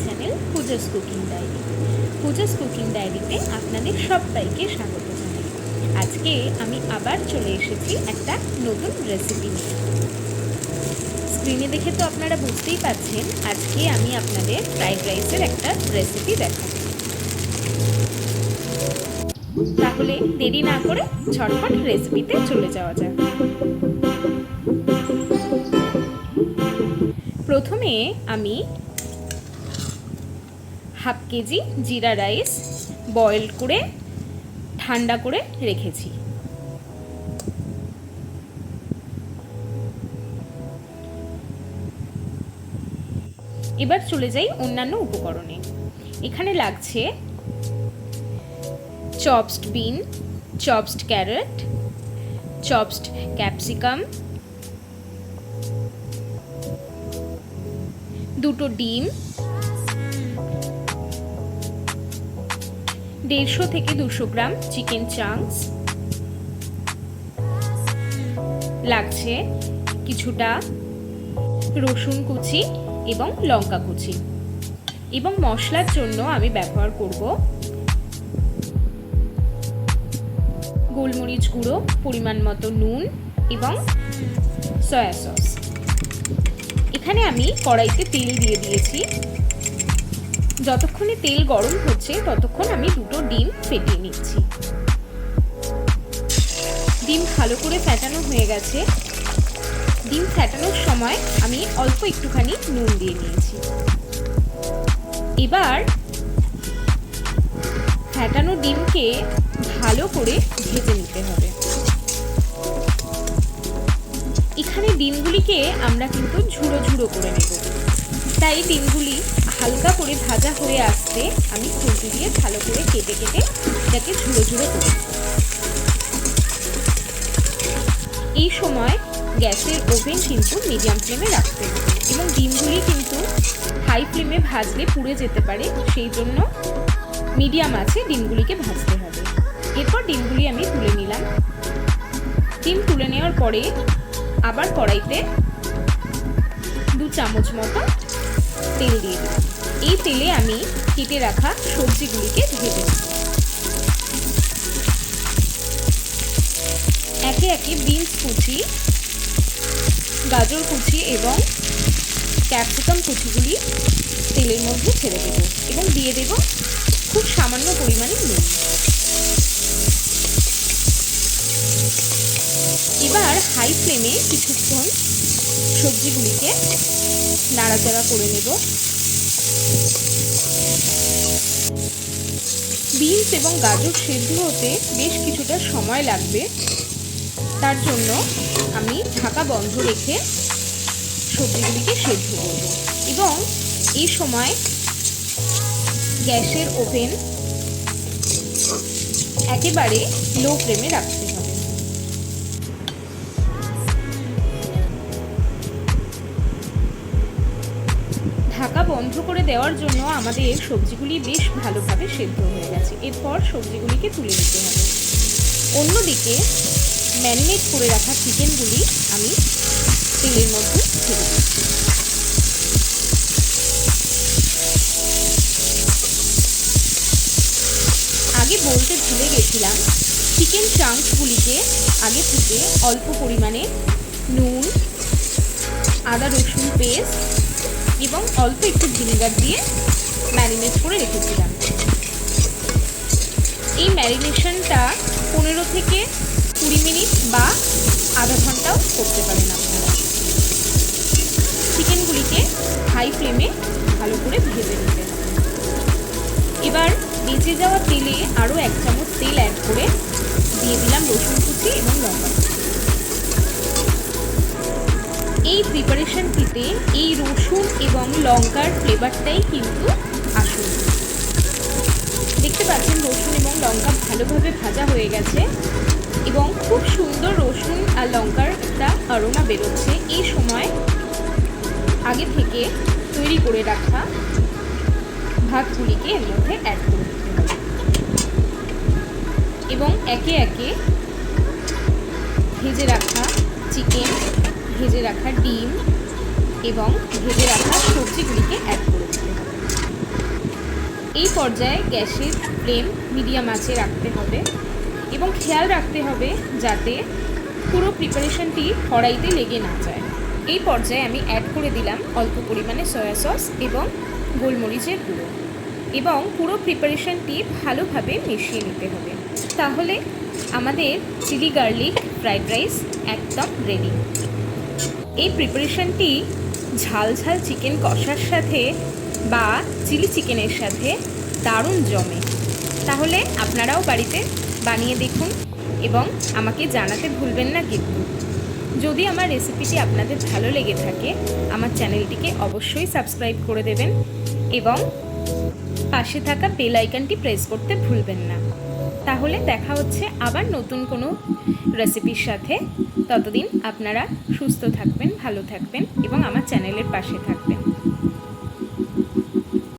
Channel Puja's cooking diary. Puja's cooking ডায়েরিতে আপনাদের সবাইকে স্বাগত জানাই। আজকে আমি আবার চলে এসেছি একটা নতুন রেসিপি নিয়ে। স্ক্রিনে দেখে তো আপনারা বুঝতেই পারছেন আজকে আমি আপনাদের ফ্রাইড রাইসের একটা রেসিপি দেখাবো। তাহলে দেরি না করে ঝটপট রেসিপিতে চলে যাওয়া যাক। প্রথমে আমি হাফ কেজি জিরা রাইস বয়েল করে ঠান্ডা করে রেখেছি। এবার চলে যাই অন্যান্য উপকরণে। এখানে লাগছে চপসড বিন, চপসড ক্যারট, চপসড ক্যাপসিকাম, দুটো ডিম, 150 থেকে 200 গ্রাম চিকেন চাংস, লাগছে কিছুটা রসুন কুচি এবং লঙ্কা কুচি, এবং মশলার জন্য আমি ব্যবহার করব গোলমরিচ গুঁড়ো, পরিমাণ মতো নুন এবং সয়া সস। এখানে আমি কড়াইতে তেল দিয়ে দিয়েছি। যতক্ষণে তেল গরম হচ্ছে ততক্ষণ আমি দুটো ডিম ফেটিয়ে নিচ্ছি। ডিম ভালো করে ফেটানো হয়ে গেছে। ডিম ফেটানোর সময় আমি অল্প একটুখানি নুন দিয়ে নিয়েছি। এবার ফেটানো ডিমকে ভালো করে ভেজে নিতে হবে। এখানে ডিমগুলিকে আমরা কিন্তু ঝুড়ো ঝুড়ো করে নেব, তাই ডিমগুলি হালকা করে ভাজা হয়ে আসতে আমি খুন্তি দিয়ে ভালো করে কেটে কেটে এটাকে ঝুড়ো ঝুড়ো করে। এই সময় গ্যাসের ওভেন কিন্তু মিডিয়াম ফ্লেমে রাখতে হবে, এবং ডিমগুলি কিন্তু হাই ফ্লেমে ভাজলে পুড়ে যেতে পারে, সেই জন্য মিডিয়াম আছে ডিমগুলিকে ভাজতে হবে। এরপর ডিমগুলি আমি তুলে নিলাম। ডিম তুলে নেওয়ার পরে আবার কড়াইতে 2 চামচ মতো তেল দিয়ে দিলাম। এই তেলে আমি কেটে রাখা সবজিগুলিকে ভেজে নেব। একে একে বিনস কুচি, গাজর কুচি এবং ক্যাপসিকাম কুচিগুলি তেলের মধ্যে ছেড়ে দেব, এবং দিয়ে দেব খুব সামান্য পরিমাণে নুন। এবার হাই ফ্লেমে কিছুক্ষণ সবজিগুলিকে নাড়াচাড়া করে নেব। বিনস এবং গাজর সেদ্ধ হতে বেশ কিছুটা সময় লাগবে, তার জন্য আমি ঢাকা বন্ধ রেখে সবজিগুলিকে সেদ্ধ করব, এবং এই সময় গ্যাসের ওভেন একেবারে লো ফ্লেমে রাখতে হবে। ঢাকা বন্ধ করে দেওয়ার জন্য আমাদের সবজিগুলি বেশ ভালোভাবে সেদ্ধ হয়ে গেছে। এরপর সবজিগুলিকে তুলে নিতে হবে। অন্যদিকে ম্যারিনেট করে রাখা চিকেনগুলি আমি তেলের মধ্যে ছেড়ে দিচ্ছি। আগে বলতে ভুলে গেছিলাম, চিকেন চাংসগুলিকে আগে থেকে অল্প পরিমাণে নুন, আদা রসুন পেস্ট এবং অল্প একটু ভিনেগার দিয়ে ম্যারিনেট করে রেখেছিলাম। এই ম্যারিনেশনটা 15 থেকে 20 মিনিট বা আধা ঘন্টাও করতে পারেন আপনারা। চিকেনগুলিকে হাই ফ্লেমে ভালো করে ভেজে নিতে হবে। এবার বেঁচে যাওয়া তেলে আরও 1 চামচ তেল অ্যাড করে দিয়ে দিলাম রসুন কুচি এবং লঙ্কা কুচি। এই প্রিপারেশনটিতে এই রসুন এবং লঙ্কার ফ্লেভারটাই কিন্তু আসল। দেখতে পাচ্ছেন রসুন এবং লঙ্কা ভালোভাবে ভাজা হয়ে গেছে, এবং খুব সুন্দর রসুন আর লঙ্কার একটা অ্যারোমা বেরোচ্ছে। এই সময় আগে থেকে তৈরি করে রাখা ভাতগুলিকে এর মধ্যে অ্যাড করে দিতে হবে, এবং একে একে ভেজে রাখা চিকেন, ভেজে রাখা ডিম এবং ভেজে রাখা সবজিগুলিকে অ্যাড করে দিতে হবে। এই পর্যায়ে গ্যাসের ফ্লেম মিডিয়াম আঁচে রাখতে হবে এবং খেয়াল রাখতে হবে যাতে পুরো প্রিপারেশনটি কড়াইতে লেগে না যায়। এই পর্যায়ে আমি অ্যাড করে দিলাম অল্প পরিমাণে সয়া সস এবং গোলমরিচের গুঁড়ো এবং পুরো প্রিপারেশনটি ভালোভাবে মিশিয়ে নিতে হবে। তাহলে আমাদের চিলি গার্লিক ফ্রাইড রাইস একদম রেডি। এই প্রিপারেশনটি ঝাল ঝাল চিকেন কষার সাথে বা চিলি চিকেনের সাথে দারুণ জমে। তাহলে আপনারাও বাড়িতে বানিয়ে দেখুন এবং আমাকে জানাতে ভুলবেন না কিন্তু। যদি আমার রেসিপিটি আপনাদের ভালো লেগে থাকে আমার চ্যানেলটিকে অবশ্যই সাবস্ক্রাইব করে দেবেন এবং পাশে থাকা বেল আইকনটি প্রেস করতে ভুলবেন না। তাহলে দেখা হচ্ছে আবার নতুন কোনো রেসিপির সাথে। ততদিন আপনারা সুস্থ থাকবেন, ভালো থাকবেন এবং আমার চ্যানেলের পাশে থাকবেন।